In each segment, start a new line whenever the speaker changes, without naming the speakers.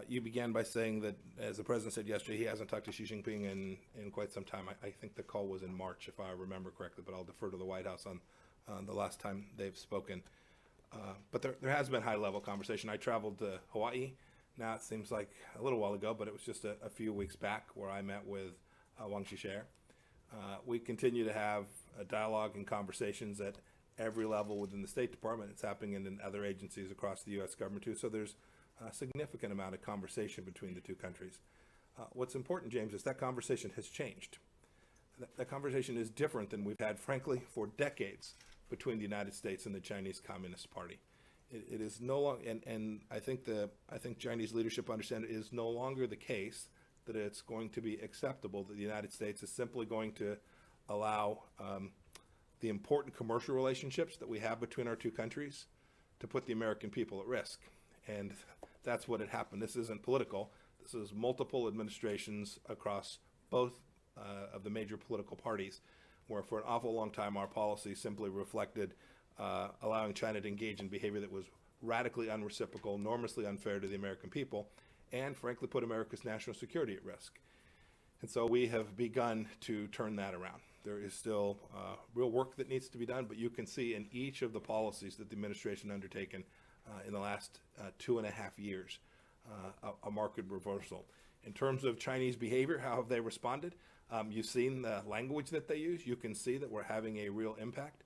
You began by saying that, as the president said yesterday, he hasn't talked to Xi Jinping in quite some time. I think the call was in March, if I remember correctly, but I'll defer to the White House on the last time they've spoken. But there has been high-level conversation. I traveled to Hawaii. Now it seems like a little while ago, but it was just a few weeks back where I met with Wang Xishe. We continue to have a dialogue and conversations at every level within the State Department. It's happening in other agencies across the U.S. government too. So there's a significant amount of conversation between the two countries. What's important, James, is that conversation has changed. That conversation is different than we've had, frankly, for decades between the United States and the Chinese Communist Party. It is no longer, and I think Chinese leadership understand it is no longer the case that it's going to be acceptable that the United States is simply going to allow the important commercial relationships that we have between our two countries to put the American people at risk. And that's what had happened. This isn't political. This is multiple administrations across both of the major political parties, where for an awful long time our policy simply reflected allowing China to engage in behavior that was radically unreciprocal, enormously unfair to the American people, and frankly put America's national security at risk. And so we have begun to turn that around. There is still real work that needs to be done, but you can see in each of the policies that the administration undertaken in the last 2.5 years a marked reversal. In terms of Chinese behavior, how have they responded? You've seen the language that they use. You can see that we're having a real impact,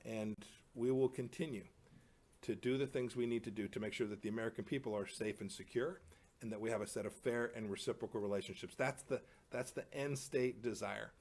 and we will continue to do the things we need to do to make sure that the American people are safe and secure, and that we have a set of fair and reciprocal relationships. That's the end state desire.